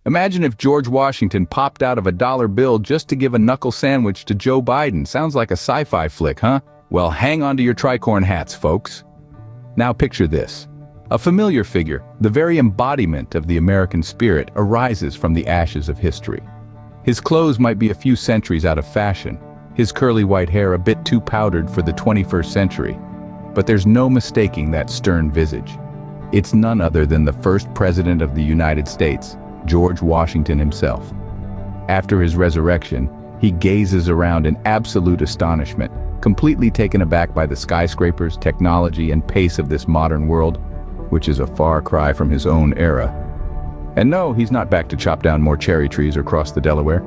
Imagine if George Washington popped out of a dollar bill just to give a knuckle sandwich to Joe Biden. Sounds like a sci-fi flick, huh? Well, hang on to your tricorn hats, folks. Now picture this. A familiar figure, the very embodiment of the American spirit, arises from the ashes of history. His clothes might be a few centuries out of fashion, his curly white hair a bit too powdered for the 21st century. But there's no mistaking that stern visage. It's none other than the first president of the United States, George Washington himself. After his resurrection, he gazes around in absolute astonishment, completely taken aback by the skyscrapers, technology, and pace of this modern world, which is a far cry from his own era. And no, he's not back to chop down more cherry trees or cross the Delaware.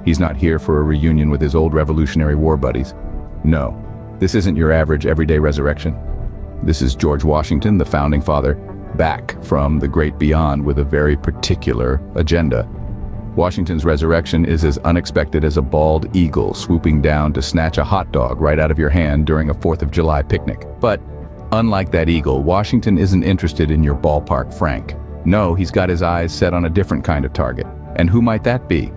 He's not here for a reunion with his old Revolutionary War buddies. No, this isn't your average everyday resurrection. This is George Washington, the founding father, back from the great beyond with a very particular agenda. Washington's resurrection is as unexpected as a bald eagle swooping down to snatch a hot dog right out of your hand during a 4th of July picnic. But unlike that eagle, Washington isn't interested in your ballpark Frank. No, he's got his eyes set on a different kind of target. And who might that be?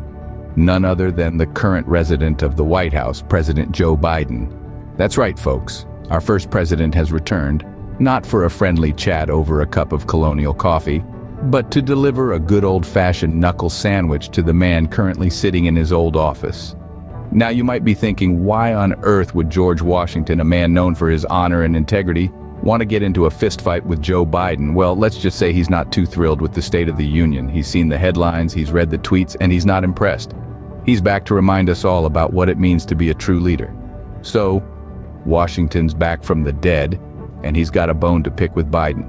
None other than the current resident of the White House, President Joe Biden. That's right, folks. Our first president has returned, not for a friendly chat over a cup of colonial coffee, but to deliver a good old-fashioned knuckle sandwich to the man currently sitting in his old office. Now you might be thinking, why on earth would George Washington, a man known for his honor and integrity, want to get into a fistfight with Joe Biden? Well, let's just say he's not too thrilled with the State of the Union. He's seen the headlines, he's read the tweets, and he's not impressed. He's back to remind us all about what it means to be a true leader. So, Washington's back from the dead, and he's got a bone to pick with Biden.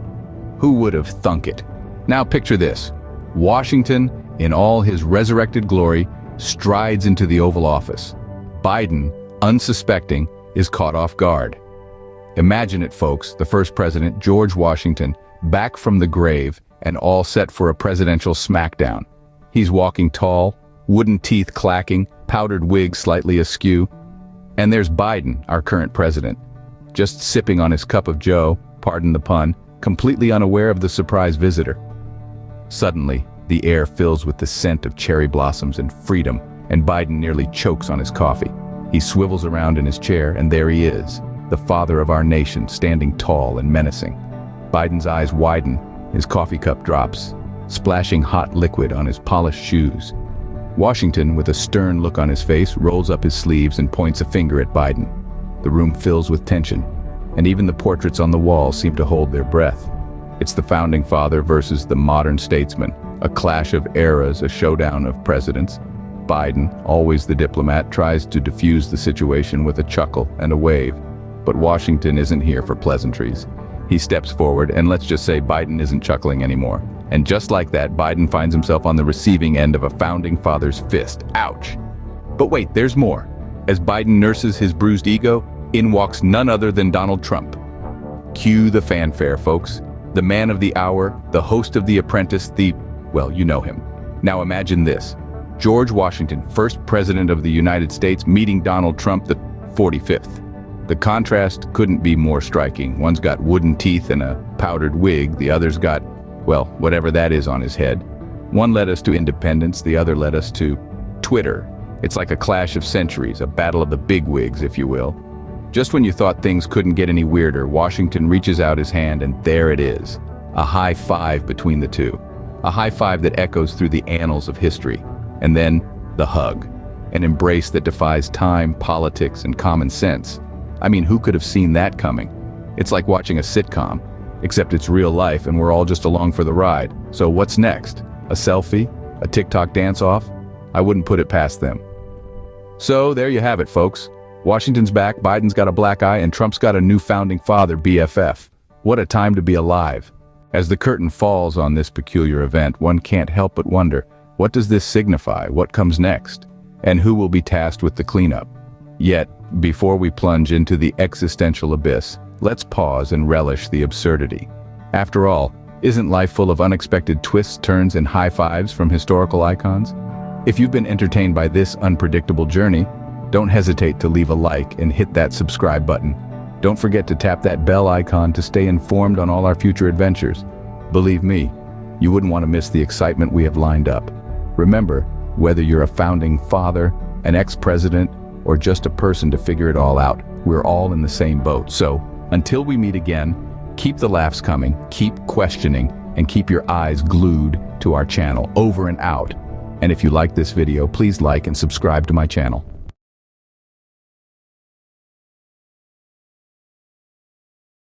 Who would have thunk it? Now picture this. Washington, in all his resurrected glory, strides into the Oval Office. Biden, unsuspecting, is caught off guard. Imagine it, folks, the first president, George Washington, back from the grave and all set for a presidential smackdown. He's walking tall, wooden teeth clacking, powdered wig slightly askew. And there's Biden, our current president, just sipping on his cup of joe, pardon the pun, completely unaware of the surprise visitor. Suddenly, the air fills with the scent of cherry blossoms and freedom, and Biden nearly chokes on his coffee. He swivels around in his chair, and there he is, the father of our nation, standing tall and menacing. Biden's eyes widen, his coffee cup drops, splashing hot liquid on his polished shoes. Washington, with a stern look on his face, rolls up his sleeves and points a finger at Biden. The room fills with tension, and even the portraits on the wall seem to hold their breath. It's the founding father versus the modern statesman, a clash of eras, a showdown of presidents. Biden, always the diplomat, tries to defuse the situation with a chuckle and a wave. But Washington isn't here for pleasantries. He steps forward, and let's just say Biden isn't chuckling anymore. And just like that, Biden finds himself on the receiving end of a founding father's fist. Ouch! But wait, there's more. As Biden nurses his bruised ego, in walks none other than Donald Trump. Cue the fanfare, folks. The man of the hour, the host of The Apprentice, well, you know him. Now imagine this. George Washington, first president of the United States, meeting Donald Trump, the 45th. The contrast couldn't be more striking. One's got wooden teeth and a powdered wig, the other's got, well, whatever that is on his head. One led us to independence, the other led us to Twitter. It's like a clash of centuries, a battle of the bigwigs, if you will. Just when you thought things couldn't get any weirder, Washington reaches out his hand, and there it is. A high five between the two. A high five that echoes through the annals of history. And then, the hug. An embrace that defies time, politics, and common sense. I mean, who could have seen that coming? It's like watching a sitcom, except it's real life and we're all just along for the ride. So what's next? A selfie? A TikTok dance-off? I wouldn't put it past them. So there you have it, folks. Washington's back, Biden's got a black eye, and Trump's got a new founding father, BFF. What a time to be alive. As the curtain falls on this peculiar event, one can't help but wonder, what does this signify? What comes next? And who will be tasked with the cleanup? Yet, before we plunge into the existential abyss, let's pause and relish the absurdity. After all, isn't life full of unexpected twists, turns, and high fives from historical icons? If you've been entertained by this unpredictable journey, don't hesitate to leave a like and hit that subscribe button. Don't forget to tap that bell icon to stay informed on all our future adventures. Believe me, you wouldn't want to miss the excitement we have lined up. Remember, whether you're a founding father, an ex-president, or just a person to figure it all out, we're all in the same boat. So, until we meet again, keep the laughs coming, keep questioning, and keep your eyes glued to our channel. Over and out. And if you like this video, please like and subscribe to my channel.